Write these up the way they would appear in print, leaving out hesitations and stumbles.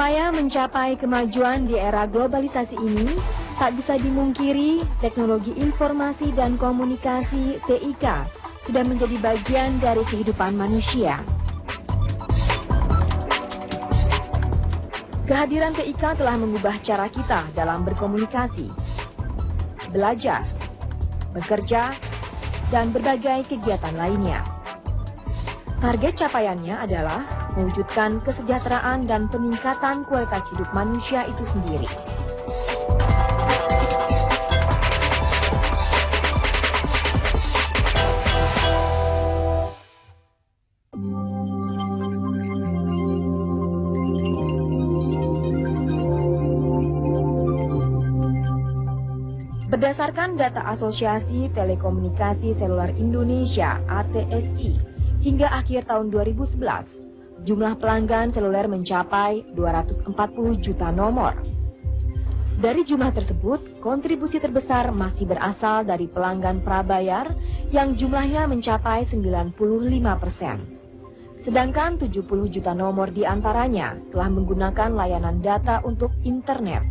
Upaya mencapai kemajuan di era globalisasi ini tak bisa dimungkiri teknologi informasi dan komunikasi TIK sudah menjadi bagian dari kehidupan manusia. Kehadiran TIK telah mengubah cara kita dalam berkomunikasi, belajar, bekerja, dan berbagai kegiatan lainnya. Target capaiannya adalah mewujudkan kesejahteraan dan peningkatan kualitas hidup manusia itu sendiri. Berdasarkan data Asosiasi Telekomunikasi Seluler Indonesia (ATSI), hingga akhir tahun 2011, jumlah pelanggan seluler mencapai 240 juta nomor. Dari jumlah tersebut, kontribusi terbesar masih berasal dari pelanggan prabayar yang jumlahnya mencapai 95%. Sedangkan 70 juta nomor diantaranya telah menggunakan layanan data untuk internet.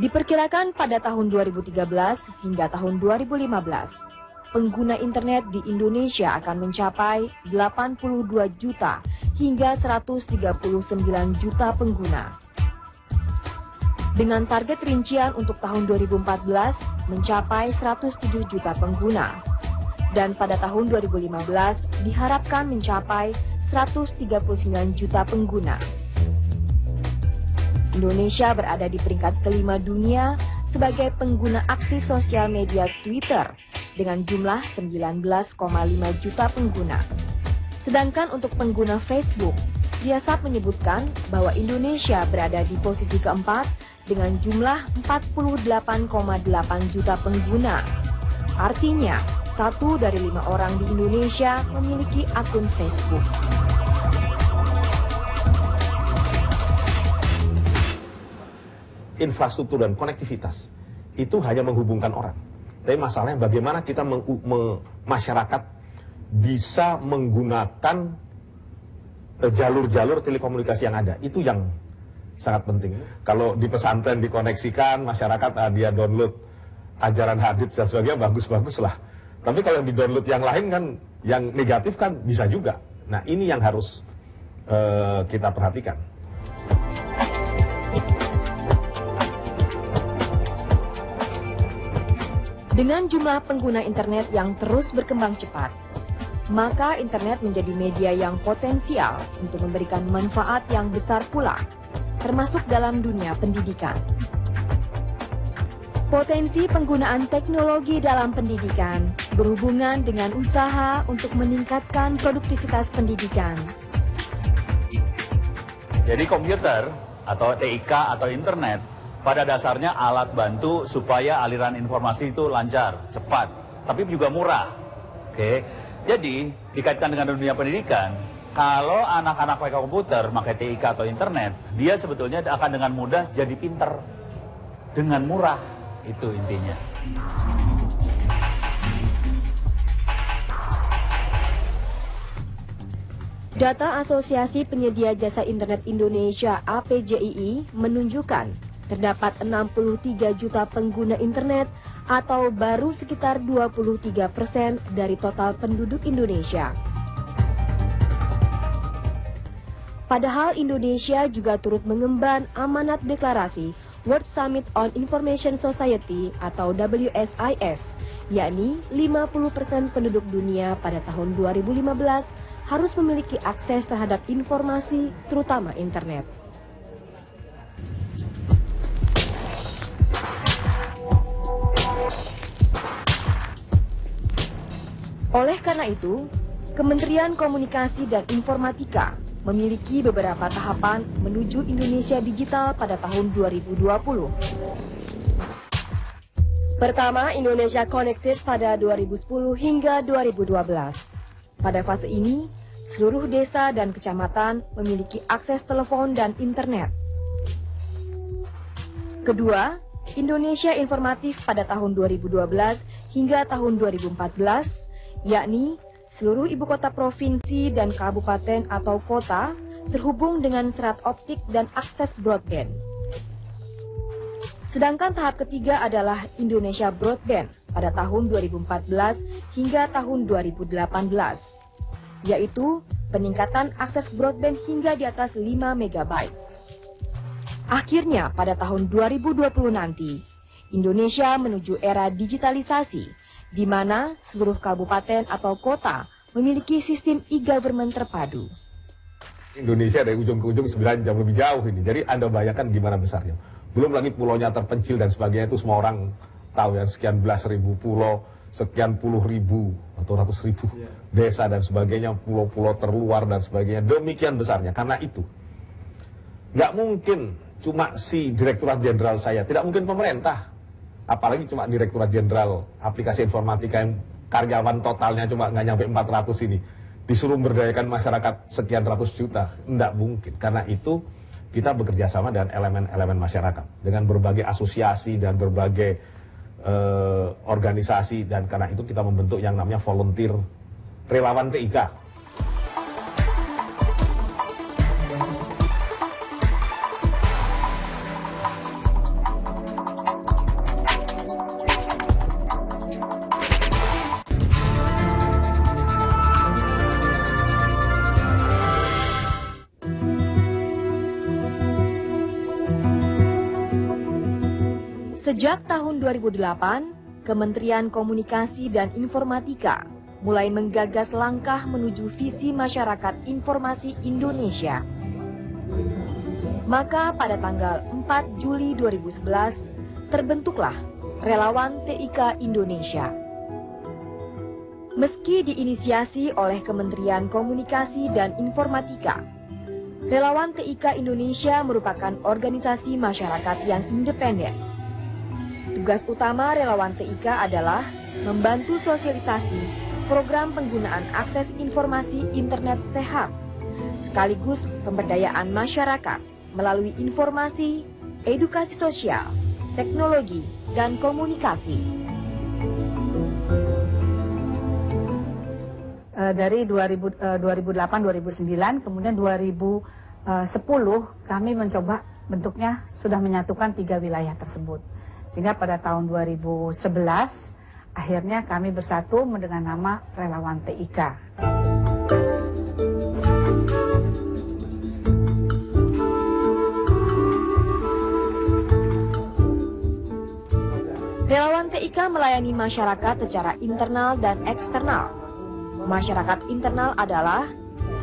Diperkirakan pada tahun 2013 hingga tahun 2015, pengguna internet di Indonesia akan mencapai 82 juta hingga 139 juta pengguna. Dengan target rincian untuk tahun 2014 mencapai 107 juta pengguna. Dan pada tahun 2015 diharapkan mencapai 139 juta pengguna. Indonesia berada di peringkat kelima dunia sebagai pengguna aktif sosial media Twitter dengan jumlah 19,5 juta pengguna. Sedangkan untuk pengguna Facebook, Diasap menyebutkan bahwa Indonesia berada di posisi keempat dengan jumlah 48,8 juta pengguna. Artinya, 1 dari 5 orang di Indonesia memiliki akun Facebook. Infrastruktur dan konektivitas itu hanya menghubungkan orang. Tapi masalahnya bagaimana kita masyarakat bisa menggunakan jalur-jalur telekomunikasi yang ada. Itu yang sangat penting. Kalau di pesantren dikoneksikan, masyarakat dia download ajaran hadits dan sebagainya, bagus-bagus lah. Tapi kalau yang di-download yang lain kan, yang negatif kan bisa juga. Nah ini yang harus kita perhatikan. Dengan jumlah pengguna internet yang terus berkembang cepat, maka internet menjadi media yang potensial untuk memberikan manfaat yang besar pula, termasuk dalam dunia pendidikan. Potensi penggunaan teknologi dalam pendidikan berhubungan dengan usaha untuk meningkatkan produktivitas pendidikan. Jadi komputer atau TIK atau internet pada dasarnya alat bantu supaya aliran informasi itu lancar, cepat, tapi juga murah. Oke. Jadi, dikaitkan dengan dunia pendidikan, kalau anak-anak pakai komputer, pakai TIK atau internet, dia sebetulnya akan dengan mudah jadi pinter. Dengan murah, itu intinya. Data Asosiasi Penyedia Jasa Internet Indonesia (APJII) menunjukkan terdapat 63 juta pengguna internet atau baru sekitar 23% dari total penduduk Indonesia. Padahal Indonesia juga turut mengemban amanat deklarasi World Summit on Information Society atau WSIS, yakni 50% penduduk dunia pada tahun 2015 harus memiliki akses terhadap informasi, terutama internet. Oleh karena itu, Kementerian Komunikasi dan Informatika memiliki beberapa tahapan menuju Indonesia digital pada tahun 2020. Pertama, Indonesia Connected pada 2010 hingga 2012. Pada fase ini, seluruh desa dan kecamatan memiliki akses telepon dan internet. Kedua, Indonesia Informatif pada tahun 2012 hingga tahun 2014, yakni seluruh ibu kota provinsi dan kabupaten atau kota terhubung dengan serat optik dan akses broadband. Sedangkan tahap ketiga adalah Indonesia Broadband pada tahun 2014 hingga tahun 2018, yaitu peningkatan akses broadband hingga di atas 5 MB. Akhirnya pada tahun 2020 nanti, Indonesia menuju era digitalisasi, di mana seluruh kabupaten atau kota memiliki sistem e-government terpadu. Indonesia dari ujung ke ujung 9 jam lebih jauh ini. Jadi Anda bayangkan gimana besarnya. Belum lagi pulaunya terpencil dan sebagainya, itu semua orang tahu ya, sekian belas ribu pulau, sekian puluh ribu atau ratus ribu desa dan sebagainya, pulau-pulau terluar dan sebagainya. Demikian besarnya. Karena itu nggak mungkin cuma si Direktorat Jenderal saya, tidak mungkin pemerintah. Apalagi cuma Direktorat Jenderal Aplikasi Informatika yang karyawan totalnya cuma nggak nyampe 400 ini, disuruh memberdayakan masyarakat sekian ratus juta. Nggak mungkin. Karena itu kita bekerja sama dengan elemen-elemen masyarakat, dengan berbagai asosiasi dan berbagai organisasi, dan karena itu kita membentuk yang namanya volunteer relawan TIK. Sejak tahun 2008, Kementerian Komunikasi dan Informatika mulai menggagas langkah menuju visi masyarakat informasi Indonesia. Maka pada tanggal 4 Juli 2011, terbentuklah Relawan TIK Indonesia. Meski diinisiasi oleh Kementerian Komunikasi dan Informatika, Relawan TIK Indonesia merupakan organisasi masyarakat yang independen. Tugas utama Relawan TIK adalah membantu sosialisasi program penggunaan akses informasi internet sehat, sekaligus pemberdayaan masyarakat melalui informasi, edukasi sosial, teknologi, dan komunikasi. Dari 2008-2009, kemudian 2010 kami mencoba bentuknya sudah menyatukan 3 wilayah tersebut. Sehingga pada tahun 2011 akhirnya kami bersatu dengan nama Relawan TIK. Relawan TIK melayani masyarakat secara internal dan eksternal. Masyarakat internal adalah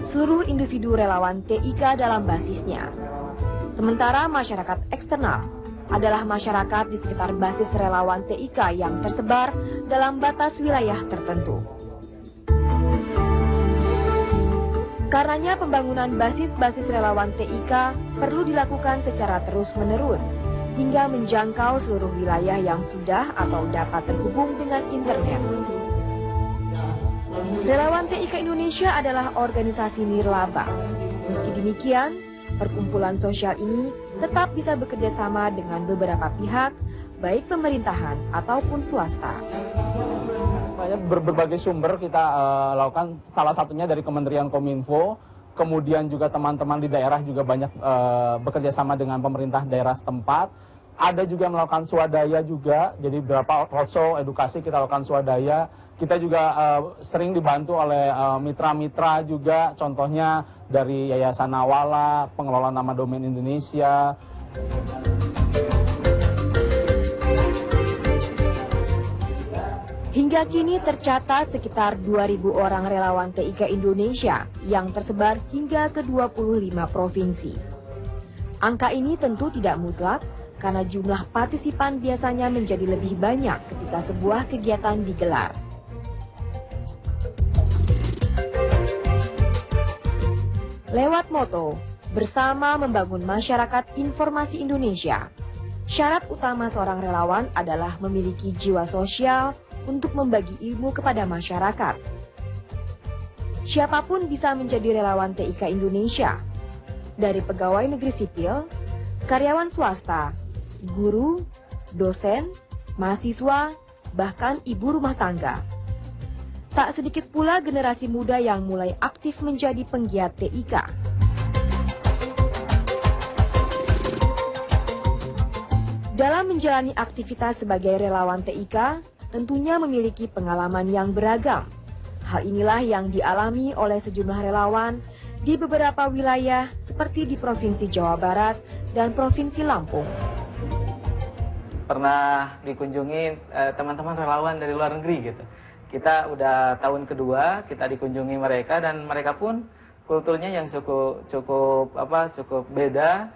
seluruh individu relawan TIK dalam basisnya. Sementara masyarakat eksternal adalah masyarakat di sekitar basis relawan TIK yang tersebar dalam batas wilayah tertentu. Karenanya pembangunan basis-basis relawan TIK perlu dilakukan secara terus-menerus hingga menjangkau seluruh wilayah yang sudah atau dapat terhubung dengan internet. Relawan TIK Indonesia adalah organisasi nirlaba. Meski demikian, perkumpulan sosial ini tetap bisa bekerja sama dengan beberapa pihak, baik pemerintahan ataupun swasta. Berbagai sumber kita lakukan, salah satunya dari Kementerian Kominfo, kemudian juga teman-teman di daerah juga banyak bekerja sama dengan pemerintah daerah setempat. Ada juga melakukan swadaya juga, jadi beberapa roadshow edukasi kita lakukan swadaya. Kita juga sering dibantu oleh mitra-mitra juga, contohnya dari Yayasan Nawala, pengelola nama domain Indonesia. Hingga kini tercatat sekitar 2.000 orang relawan TIK Indonesia yang tersebar hingga ke 25 provinsi. Angka ini tentu tidak mutlak karena jumlah partisipan biasanya menjadi lebih banyak ketika sebuah kegiatan digelar. Lewat moto, bersama membangun masyarakat informasi Indonesia, syarat utama seorang relawan adalah memiliki jiwa sosial untuk membagi ilmu kepada masyarakat. Siapapun bisa menjadi relawan TIK Indonesia, dari pegawai negeri sipil, karyawan swasta, guru, dosen, mahasiswa, bahkan ibu rumah tangga. Tak sedikit pula generasi muda yang mulai aktif menjadi penggiat TIK. Dalam menjalani aktivitas sebagai relawan TIK, tentunya memiliki pengalaman yang beragam. Hal inilah yang dialami oleh sejumlah relawan di beberapa wilayah seperti di Provinsi Jawa Barat dan Provinsi Lampung. Pernah dikunjungi teman-teman relawan dari luar negeri gitu. Kita udah tahun kedua kita dikunjungi mereka dan mereka pun kulturnya yang cukup beda.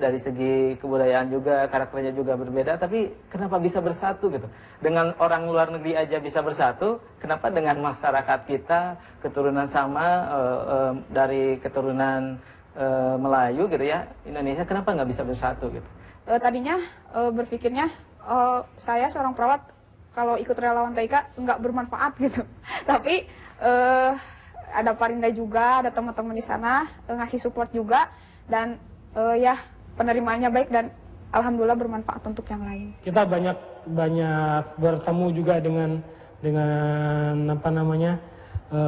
Dari segi kebudayaan juga, karakternya juga berbeda, tapi kenapa bisa bersatu gitu? Dengan orang luar negeri aja bisa bersatu, kenapa dengan masyarakat kita keturunan sama dari keturunan Melayu gitu ya, Indonesia kenapa nggak bisa bersatu gitu? Tadinya berpikirnya saya seorang perawat kalau ikut relawan TIK nggak bermanfaat gitu, tapi ada Parinda juga, ada teman-teman di sana ngasih support juga dan ya penerimaannya baik dan alhamdulillah bermanfaat untuk yang lain. Kita banyak bertemu juga dengan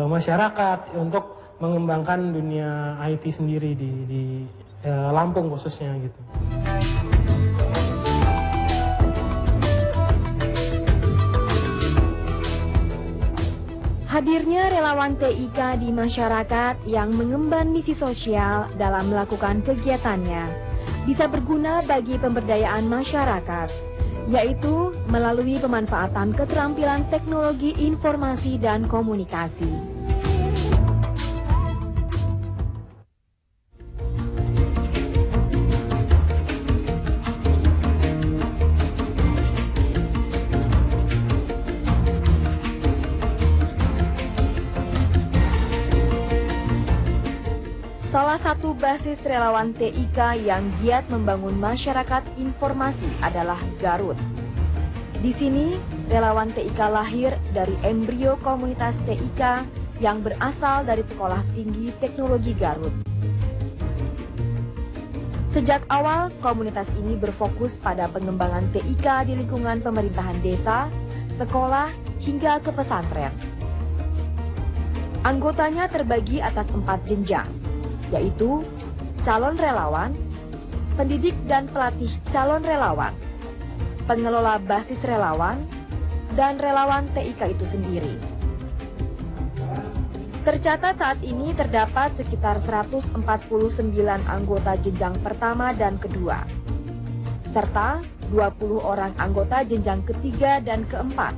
masyarakat untuk mengembangkan dunia IT sendiri di Lampung khususnya gitu. Hadirnya relawan TIK di masyarakat yang mengemban misi sosial dalam melakukan kegiatannya bisa berguna bagi pemberdayaan masyarakat, yaitu melalui pemanfaatan keterampilan teknologi informasi dan komunikasi. Salah satu basis relawan TIK yang giat membangun masyarakat informasi adalah Garut. Di sini, relawan TIK lahir dari embrio komunitas TIK yang berasal dari Sekolah Tinggi Teknologi Garut. Sejak awal, komunitas ini berfokus pada pengembangan TIK di lingkungan pemerintahan desa, sekolah, hingga ke pesantren. Anggotanya terbagi atas 4 jenjang, yaitu calon relawan, pendidik dan pelatih calon relawan, pengelola basis relawan, dan relawan TIK itu sendiri. Tercatat saat ini terdapat sekitar 149 anggota jenjang pertama dan kedua, serta 20 orang anggota jenjang ketiga dan keempat.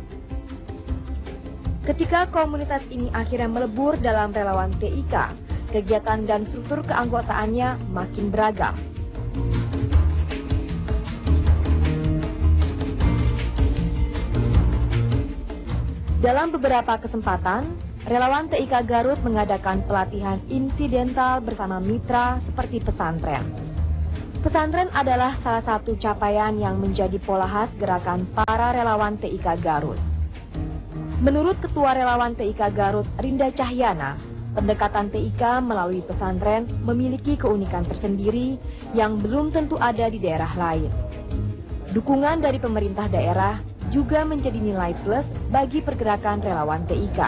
Ketika komunitas ini akhirnya melebur dalam relawan TIK, kegiatan dan struktur keanggotaannya makin beragam. Dalam beberapa kesempatan, relawan TIK Garut mengadakan pelatihan insidental bersama mitra seperti pesantren. Pesantren adalah salah satu capaian yang menjadi pola khas gerakan para relawan TIK Garut. Menurut Ketua Relawan TIK Garut, Rinda Cahyana, pendekatan TIK melalui pesantren memiliki keunikan tersendiri yang belum tentu ada di daerah lain. Dukungan dari pemerintah daerah juga menjadi nilai plus bagi pergerakan relawan TIK.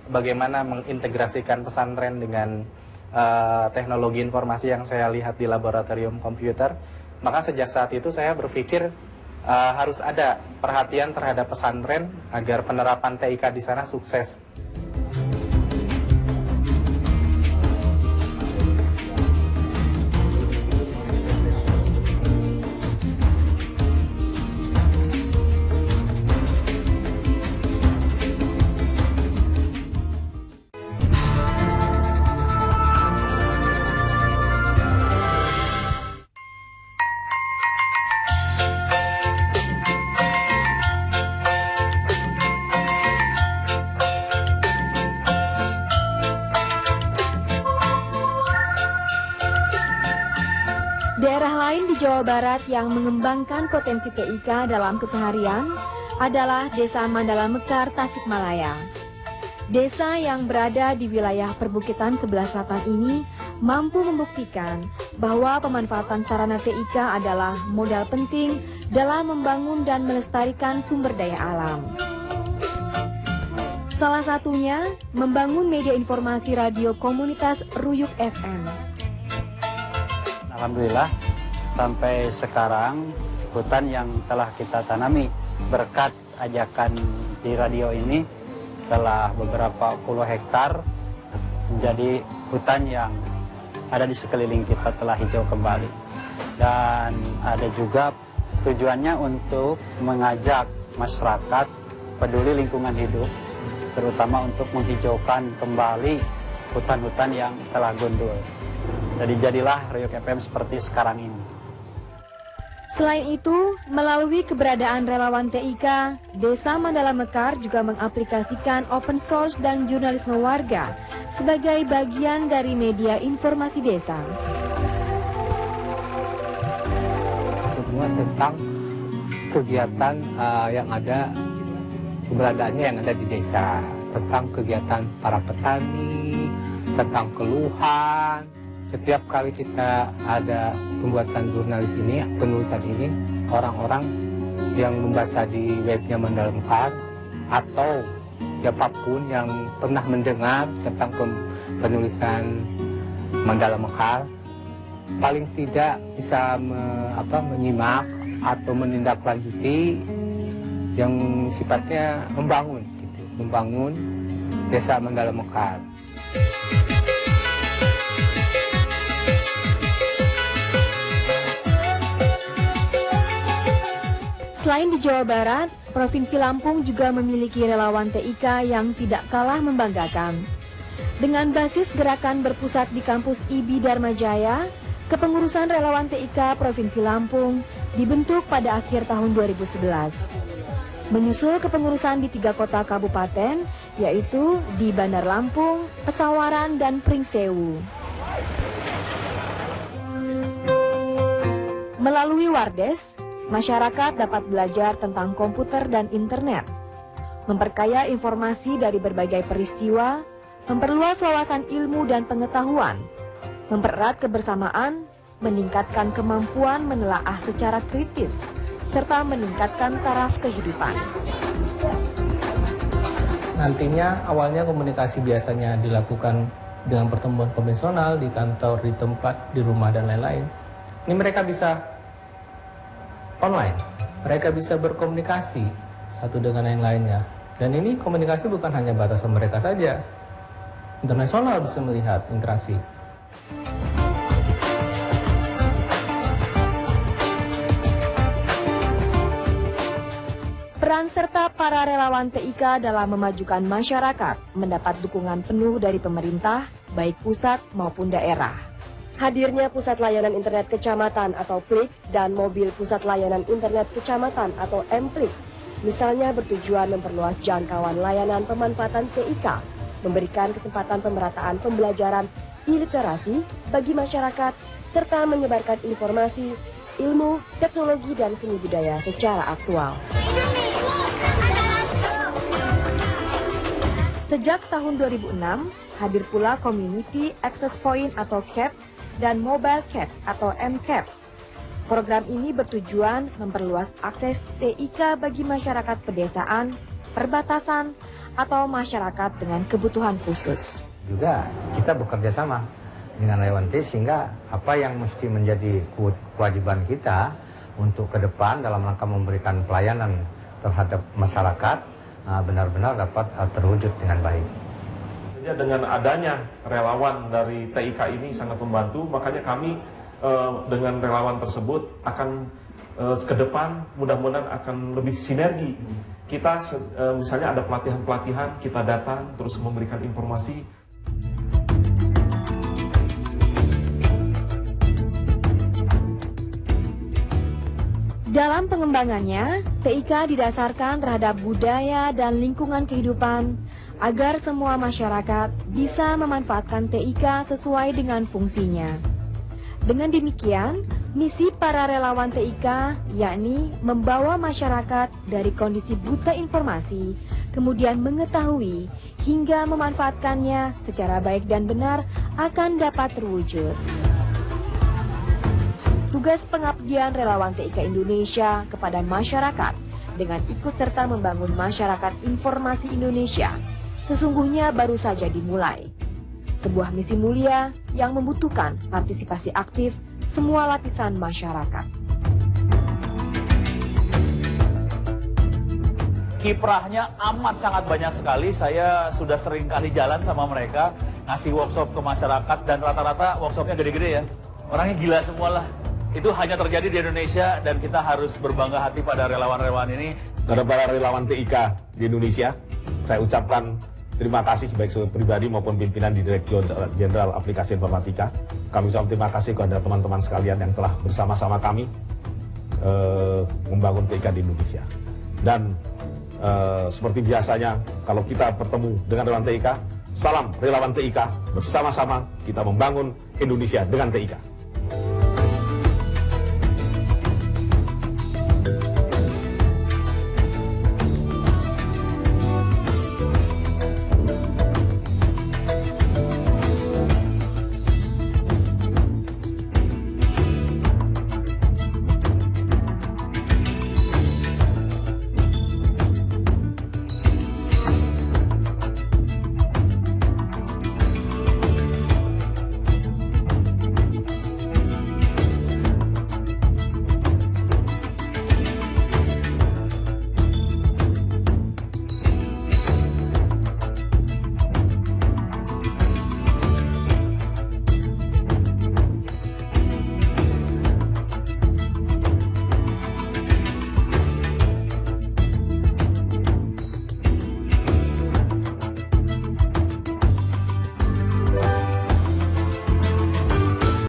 Bagaimana mengintegrasikan pesantren dengan teknologi informasi yang saya lihat di laboratorium komputer, maka sejak saat itu saya berpikir harus ada perhatian terhadap pesantren agar penerapan TIK di sana sukses. Daerah lain di Jawa Barat yang mengembangkan potensi TIK dalam keseharian adalah Desa Mandala Mekar, Tasikmalaya. Desa yang berada di wilayah perbukitan sebelah selatan ini mampu membuktikan bahwa pemanfaatan sarana TIK adalah modal penting dalam membangun dan melestarikan sumber daya alam. Salah satunya membangun media informasi radio komunitas Ruyuk FM. Alhamdulillah sampai sekarang hutan yang telah kita tanami berkat ajakan di radio ini telah beberapa puluh hektar menjadi hutan yang ada di sekeliling kita telah hijau kembali. Dan ada juga tujuannya untuk mengajak masyarakat peduli lingkungan hidup, terutama untuk menghijaukan kembali hutan-hutan yang telah gundul. Jadi jadilah Ruyuk FM seperti sekarang ini. Selain itu, melalui keberadaan relawan TIK, Desa Mandala Mekar juga mengaplikasikan open source dan jurnalisme warga sebagai bagian dari media informasi desa. Semua tentang kegiatan yang ada, keberadaannya yang ada di desa, tentang kegiatan para petani, tentang keluhan. Setiap kali kita ada pembuatan penulisan ini, orang-orang yang membaca di webnya Mandala Mekar atau siapapun yang pernah mendengar tentang penulisan Mandala Mekar, paling tidak bisa menyimak atau menindaklanjuti yang sifatnya membangun Desa Mandala Mekar. Selain di Jawa Barat, Provinsi Lampung juga memiliki relawan TIK yang tidak kalah membanggakan. Dengan basis gerakan berpusat di kampus IBI Dharma Jaya, kepengurusan relawan TIK Provinsi Lampung dibentuk pada akhir tahun 2011. Menyusul kepengurusan di 3 kota kabupaten, yaitu di Bandar Lampung, Pesawaran, dan Pringsewu. Melalui Wardes, masyarakat dapat belajar tentang komputer dan internet, memperkaya informasi dari berbagai peristiwa, memperluas wawasan ilmu dan pengetahuan, mempererat kebersamaan, meningkatkan kemampuan menelaah secara kritis, serta meningkatkan taraf kehidupan. Nantinya awalnya komunikasi biasanya dilakukan dengan pertemuan konvensional di kantor, di tempat, di rumah, dan lain-lain. Ini mereka bisa online, mereka bisa berkomunikasi satu dengan yang lainnya. Dan ini komunikasi bukan hanya batasan mereka saja, internasional bisa melihat interaksi. Peran serta para relawan TIK dalam memajukan masyarakat mendapat dukungan penuh dari pemerintah, baik pusat maupun daerah. Hadirnya Pusat Layanan Internet Kecamatan atau PLIK dan Mobil Pusat Layanan Internet Kecamatan atau MPLIK, misalnya bertujuan memperluas jangkauan layanan pemanfaatan TIK, memberikan kesempatan pemerataan pembelajaran e-literasi bagi masyarakat, serta menyebarkan informasi, ilmu, teknologi, dan seni budaya secara aktual. Sejak tahun 2006, hadir pula Community Access Point atau CAP dan Mobile CAP atau MCAP. Program ini bertujuan memperluas akses TIK bagi masyarakat pedesaan, perbatasan, atau masyarakat dengan kebutuhan khusus. Juga kita bekerja sama dengan relawan TIK sehingga apa yang mesti menjadi kewajiban kita untuk ke depan dalam rangka memberikan pelayanan terhadap masyarakat benar-benar dapat terwujud dengan baik. Dengan adanya relawan dari TIK ini sangat membantu, makanya kami dengan relawan tersebut akan ke depan mudah-mudahan akan lebih sinergi. Kita misalnya ada pelatihan-pelatihan, kita datang terus memberikan informasi. Dalam pengembangannya, TIK didasarkan terhadap budaya dan lingkungan kehidupan agar semua masyarakat bisa memanfaatkan TIK sesuai dengan fungsinya. Dengan demikian, misi para relawan TIK yakni membawa masyarakat dari kondisi buta informasi, kemudian mengetahui hingga memanfaatkannya secara baik dan benar akan dapat terwujud. Tugas pengabdian relawan TIK Indonesia kepada masyarakat dengan ikut serta membangun masyarakat informasi Indonesia sesungguhnya baru saja dimulai. Sebuah misi mulia yang membutuhkan partisipasi aktif semua lapisan masyarakat. Kiprahnya amat sangat banyak sekali. Saya sudah sering kali jalan sama mereka, ngasih workshop ke masyarakat, dan rata-rata workshopnya gede-gede ya. Orangnya gila semua lah. Itu hanya terjadi di Indonesia, dan kita harus berbangga hati pada relawan-relawan ini. Kepada para relawan TIK di Indonesia, saya ucapkan terima kasih baik sebagai pribadi maupun pimpinan di Direktur Jenderal Aplikasi Informatika. Kami ucapkan terima kasih kepada teman-teman sekalian yang telah bersama-sama kami membangun TIK di Indonesia. Dan seperti biasanya, kalau kita bertemu dengan relawan TIK, salam relawan TIK, bersama-sama kita membangun Indonesia dengan TIK.